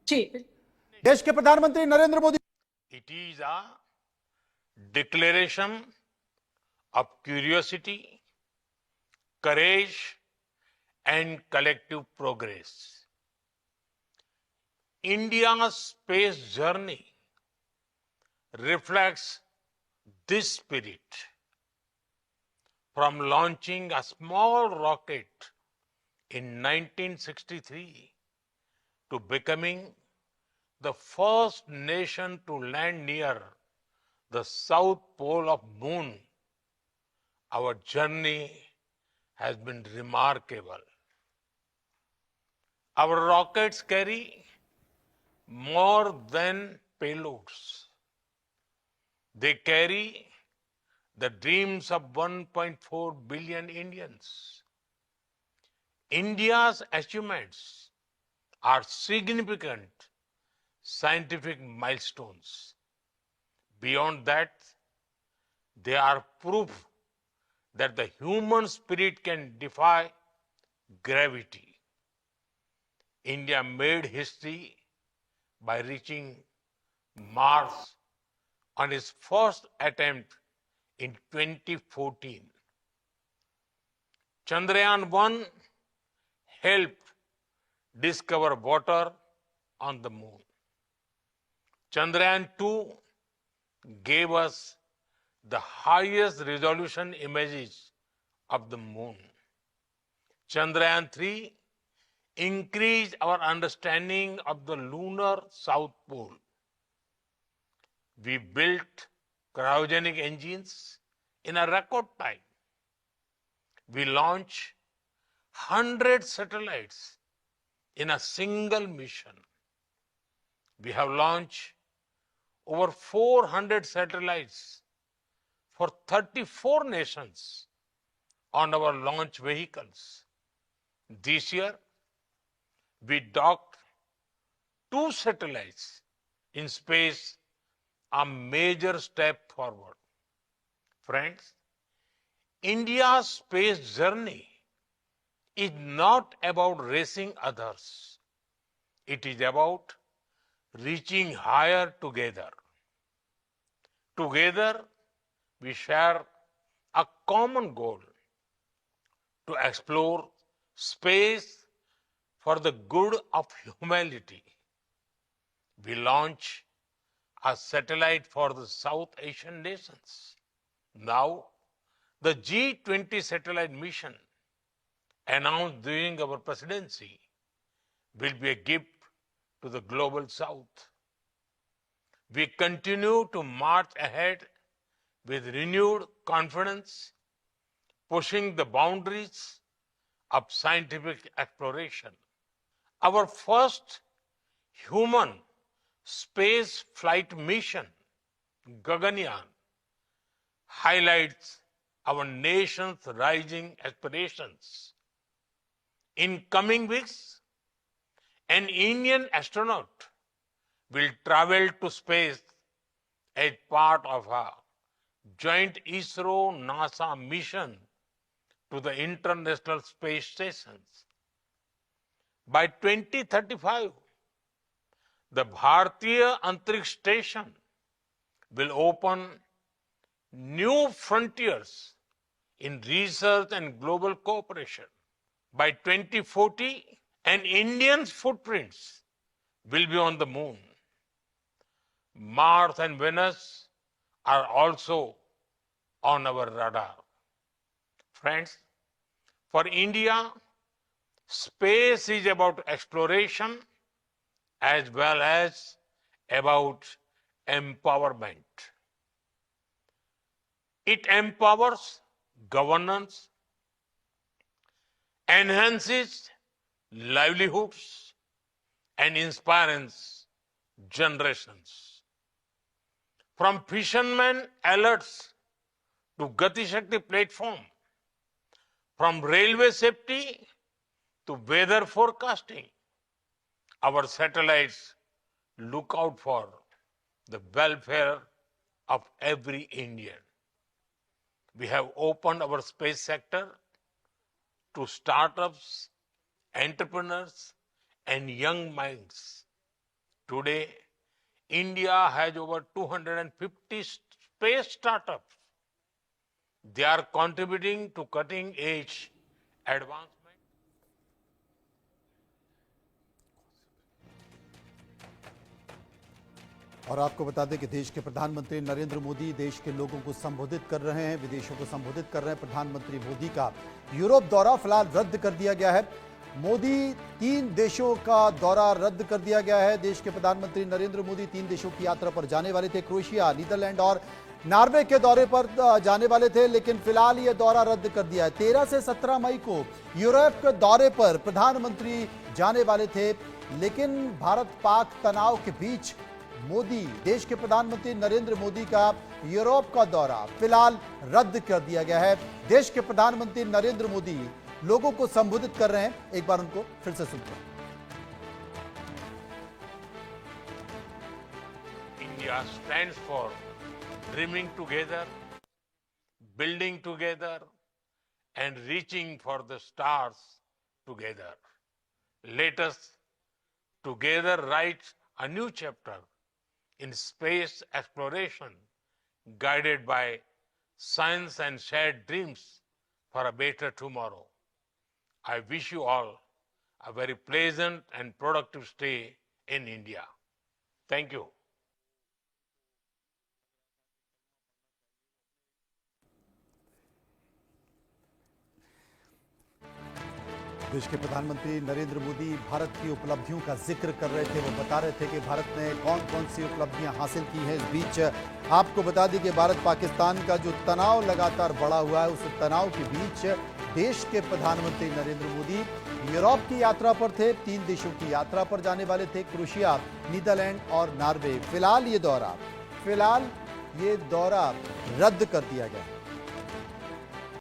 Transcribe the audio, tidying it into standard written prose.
जी। देश के प्रधानमंत्री Narendra Modi. It is a declaration of curiosity, courage, and collective progress. India's space journey reflects this spirit. From launching a small rocket in 1963 to becoming the first nation to land near the south pole of moon, our journey has been remarkable. Our rockets carry more than payloads. They carry the dreams of 1.4 billion Indians. India's achievements are significant scientific milestones. Beyond that, they are proof that the human spirit can defy gravity. India made history by reaching Mars on its first attempt in 2014. Chandrayaan-1 helped discover water on the moon. Chandrayaan-2 gave us the highest resolution images of the moon. Chandrayaan-3 increased our understanding of the lunar south pole. We built cryogenic engines in a record time. We launched 100 satellites in a single mission. We have launched over 400 satellites for 34 nations on our launch vehicles. This year, we docked 2 satellites in space, a major step forward. Friends, India's space journey is not about racing others. It is about reaching higher together. Together, we share a common goal to explore space for the good of humanity. We launch a satellite for the South Asian nations. Now, the G20 satellite mission announced during our presidency will be a gift to the global South. We continue to march ahead with renewed confidence, pushing the boundaries of scientific exploration. Our first human space flight mission, Gaganyaan, highlights our nation's rising aspirations. In coming weeks, an Indian astronaut will travel to space as part of a joint ISRO-NASA mission to the International Space Stations. By 2035, the Bharatiya Antariksh Station will open new frontiers in research and global cooperation. By 2040, an Indian's footprints will be on the moon. Mars and Venus are also on our radar. Friends, for India, space is about exploration as well as about empowerment. It empowers governance, enhances livelihoods, and inspires generations. From fishermen alerts to Gati Shakti platform, from railway safety to weather forecasting, our satellites look out for the welfare of every Indian. We have opened our space sector to startups, entrepreneurs, and young minds. Today, India has over 250 space startups. They are contributing to cutting-edge advancement. और आपको बता दें कि देश के प्रधानमंत्री नरेंद्र मोदी देश के लोगों को संबोधित कर रहे हैं, विदेशों को संबोधित कर रहे हैं। प्रधानमंत्री मोदी का यूरोप दौरा फिलहाल रद्द कर दिया गया है। मोदी 3 देशों का दौरा रद्द कर दिया गया है। देश के प्रधानमंत्री नरेंद्र मोदी 3 देशों की यात्रा पर जाने वाले थे। क्रोएशिया, नीदरलैंड और नॉर्वे के दौरे पर जाने वाले थे, लेकिन फिलहाल ये दौरा रद्द कर दिया है। 13 से 17 मई को यूरोप के दौरे पर प्रधानमंत्री जाने वाले थे, लेकिन भारत पाक तनाव के बीच मोदी, देश के प्रधानमंत्री नरेंद्र मोदी का यूरोप का दौरा फिलहाल रद्द कर दिया गया है। देश के प्रधानमंत्री नरेंद्र मोदी लोगों को संबोधित कर रहे हैं। एक बार उनको फिर से सुनते हैं। India stands for dreaming together, building together, and reaching for the stars together. Let us together write a new chapter in space exploration, guided by science and shared dreams for a better tomorrow. I wish you all a very pleasant and productive stay in India. Thank you. देश के प्रधानमंत्री नरेंद्र मोदी भारत की उपलब्धियों का जिक्र कर रहे थे। वो बता रहे थे कि भारत ने कौन कौन सी उपलब्धियां हासिल की हैं। इस बीच आपको बता दें कि भारत पाकिस्तान का जो तनाव लगातार बढ़ा हुआ है, उस तनाव के बीच देश के प्रधानमंत्री नरेंद्र मोदी यूरोप की यात्रा पर थे। 3 देशों की यात्रा पर जाने वाले थे, क्रोएशिया, नीदरलैंड और नॉर्वे। फिलहाल ये दौरा रद्द कर दिया गया।